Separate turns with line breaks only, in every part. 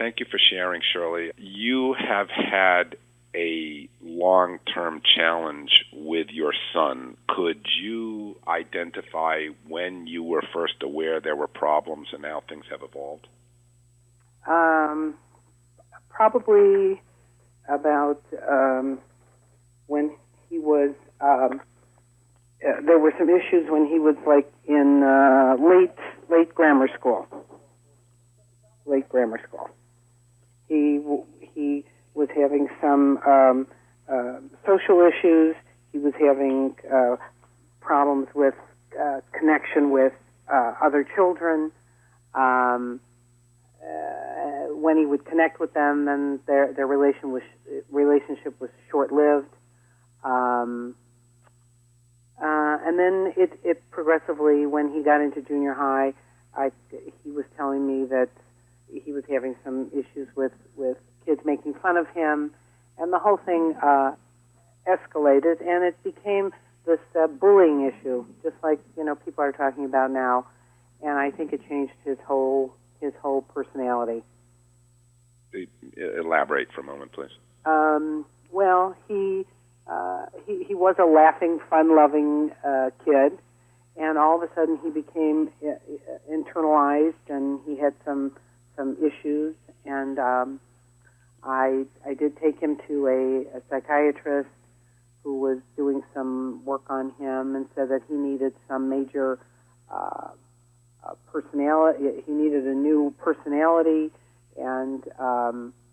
Thank you for sharing, Shirley. You have had a long-term challenge with your son. Could you identify when you were first aware there were problems and how things have evolved?
Probably about when he was, there were some issues when he was like in late grammar school. He was having some social issues. He was having problems with connection with other children. When he would connect with them, then their relationship was short-lived. And then it progressively, when he got into junior high, he was telling me that he was having some issues with kids making fun of him, and the whole thing escalated, and it became this bullying issue, just like people are talking about now. And I think it changed his whole personality.
Elaborate for a moment, please.
Well, he was a laughing, fun-loving kid, and all of a sudden he became internalized, and he had some issues. And I did take him to a psychiatrist who was doing some work on him and said that he needed some major personality. He needed a new personality, and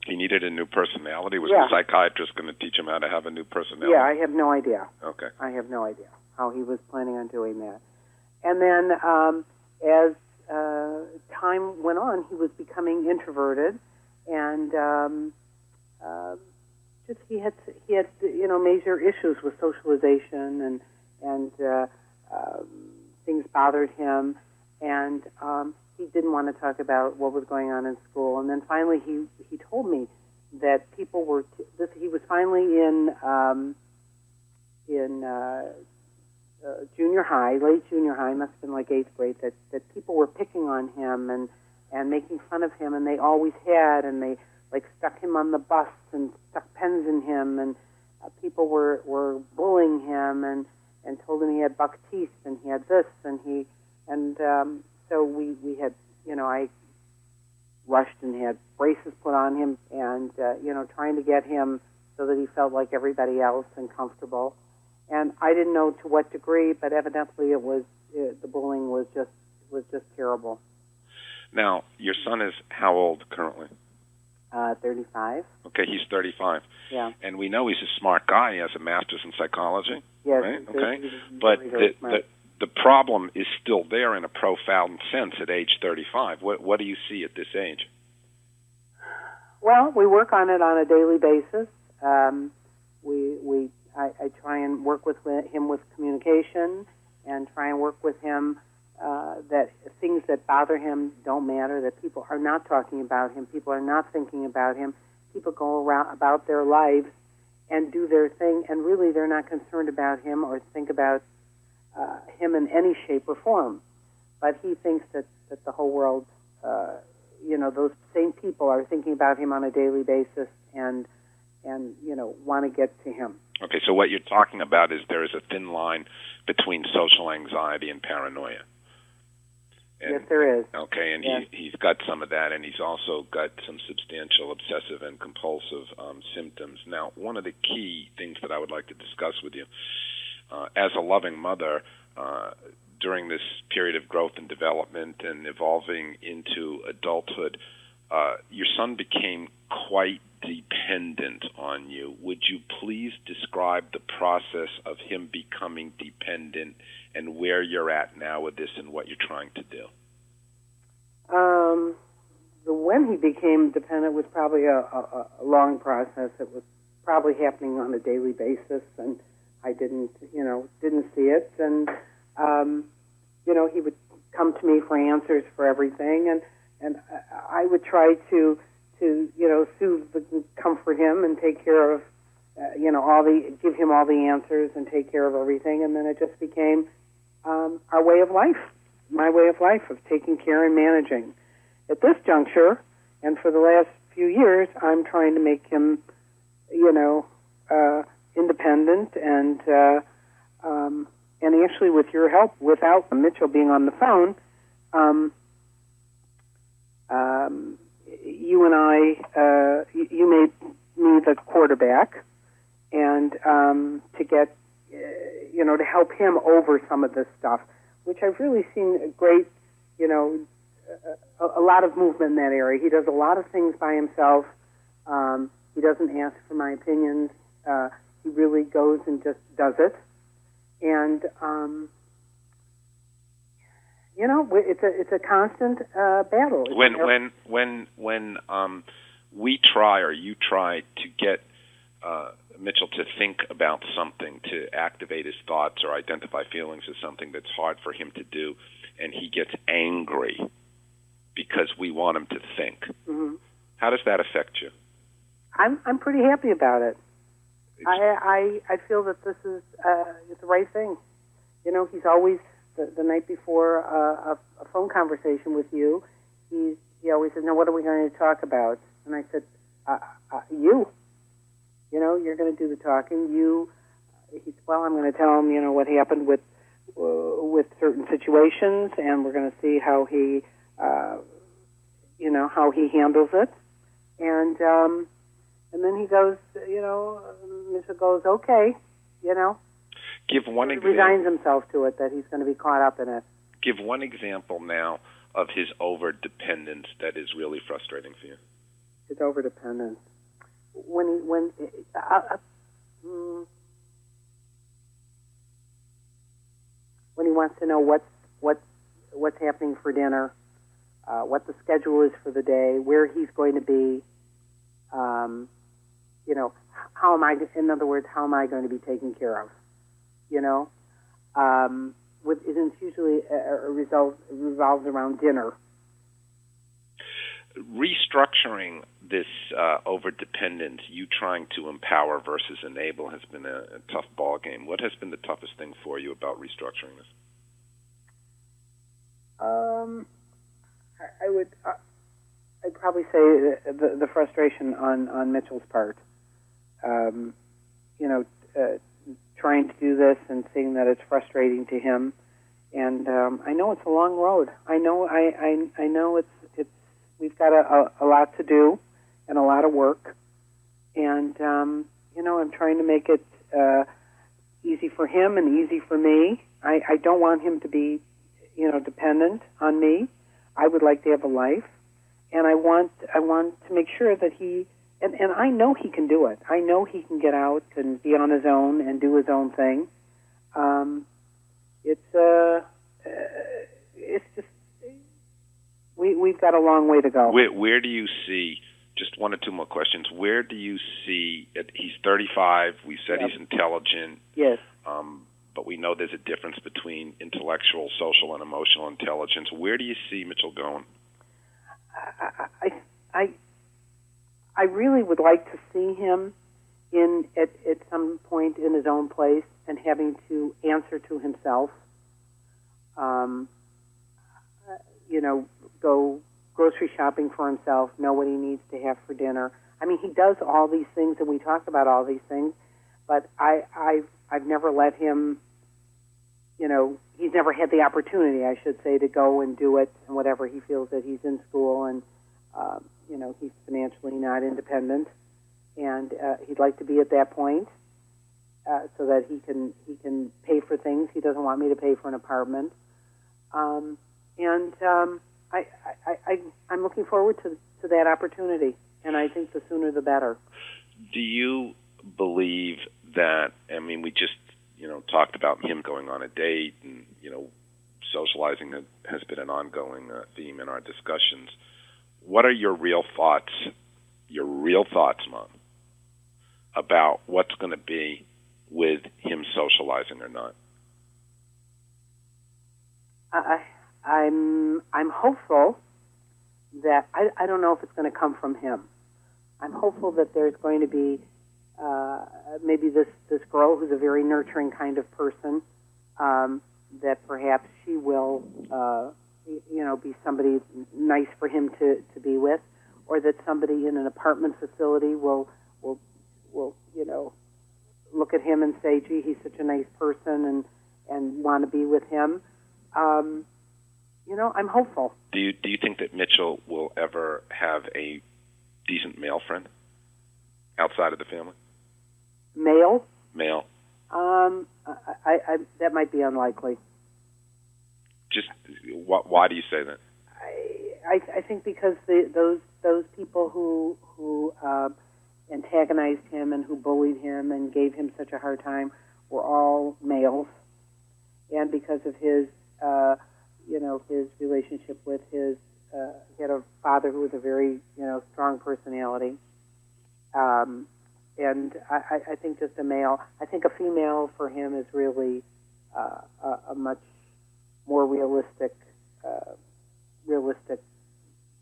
he needed a new personality. Was the psychiatrist going to teach him how to have a new personality?
Yeah, I have no idea.
Okay.
I have no idea how he was planning on doing that. And then as time went on, he was becoming introverted, and just he had major issues with socialization, and things bothered him, and he didn't want to talk about what was going on in school. And then finally he told me that people were he was finally in junior high, late junior high, must have been like 8th grade, that people were picking on him and making fun of him, and they always had, and they like stuck him on the bus and stuck pens in him, and people were bullying him and told him he had buck teeth and he had this so we had, I rushed and had braces put on him and trying to get him so that he felt like everybody else and comfortable. And I didn't know to what degree, but evidently the bullying was just terrible.
Now, your son is how old currently?
35.
Okay, he's 35.
Yeah.
And we know he's a smart guy. He has a master's in psychology.
Yes.
Right? Okay. But the problem is still there in a profound sense at age 35. What do you see at this age?
Well, we work on it on a daily basis. I try and work with him with communication, and try and work with him that things that bother him don't matter, that people are not talking about him, people are not thinking about him, people go around about their lives and do their thing, and really they're not concerned about him or think about him in any shape or form. But he thinks that the whole world, those same people are thinking about him on a daily basis and want to get to him.
Okay, so what you're talking about is there is a thin line between social anxiety and paranoia. And,
yes, there is.
Okay, and
yes.
he's got some of that, and he's also got some substantial obsessive and compulsive symptoms. Now, one of the key things that I would like to discuss with you, as a loving mother, during this period of growth and development and evolving into adulthood, your son became quite dependent on you. Would you please describe the process of him becoming dependent and where you're at now with this and what you're trying to do?
When he became dependent was probably a long process. It was probably happening on a daily basis, and I didn't see it. And he would come to me for answers for everything, and I would try to soothe and comfort him and take care of, give him all the answers and take care of everything. And then it just became our way of life, my way of life of taking care and managing. At this juncture, And for the last few years, I'm trying to make him, independent and actually with your help, without Mitchell being on the phone, you and I, you made me the quarterback, and to get, to help him over some of this stuff, which I've really seen a great, a lot of movement in that area. He does a lot of things by himself. He doesn't ask for my opinions. He really goes and just does it. And, it's a constant battle.
When we try, or you try to get Mitchell to think about something, to activate his thoughts or identify feelings as something that's hard for him to do, and he gets angry because we want him to think. Mm-hmm. How does that affect you?
I'm pretty happy about it. I feel that this is the right thing. He's always the night before a phone conversation with you. He always said, "Now, what are we going to talk about?" And I said, "You. You're going to do the talking. You." He said, "Well, I'm going to tell him, what happened with certain situations, and we're going to see how he, how he handles it." And then he goes, Mitchell goes, "Okay,
Give one example.
Resigns himself to it, that he's going to be caught up in it."
Give one example now of his overdependence that is really frustrating for you.
His overdependence. When he wants to know what's happening for dinner, what the schedule is for the day, where he's going to be, how am I? In other words, how am I going to be taken care of? It's usually revolves around dinner.
Restructuring this overdependence, you trying to empower versus enable, has been a tough ball game. What has been the toughest thing for you about restructuring this?
I'd probably say the frustration on Mitchell's part. Trying to do this and seeing that it's frustrating to him, and I know it's a long road. I know it's we've got a lot to do and a lot of work, and I'm trying to make it easy for him and easy for me. I don't want him to be dependent on me. I would like to have a life, and I want to make sure that he. And I know he can do it. I know he can get out and be on his own and do his own thing. It's just we've got a long way to go.
Where do you see? Just one or two more questions. Where do you see? He's 35. We said He's intelligent.
Yes.
But we know there's a difference between intellectual, social, and emotional intelligence. Where do you see Mitchell going?
I really would like to see him at some point in his own place and having to answer to himself. Go grocery shopping for himself, know what he needs to have for dinner. I mean, he does all these things, and we talk about all these things, but I've never let him. He's never had the opportunity, I should say, to go and do it, and whatever he feels that he's in school and. He's financially not independent, and he'd like to be at that point so that he can pay for things. He doesn't want me to pay for an apartment, I'm looking forward to that opportunity, and I think the sooner the better.
Do you believe that? I mean, we just talked about him going on a date, and socializing has been an ongoing theme in our discussions. What are your real thoughts, Mom, about what's going to be with him socializing or not?
I'm hopeful that I don't know if it's going to come from him. I'm hopeful that there's going to be maybe this girl who's a very nurturing kind of person, that perhaps she will be somebody nice for him to be with, or that somebody in an apartment facility will look at him and say, gee, he's such a nice person, and want to be with him. I'm hopeful.
Do you think that Mitchell will ever have a decent male friend outside of the family?
Male?
Male.
I that might be unlikely.
Just why do you say that?
I think because those people who antagonized him and who bullied him and gave him such a hard time were all males, and because of his his relationship with his he had a father who was a very strong personality, and I think just a male. I think a female for him is really a much more realistic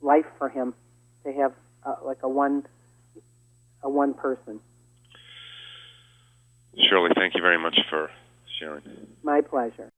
life for him, to have like a one person.
Shirley, thank you very much for sharing.
My pleasure.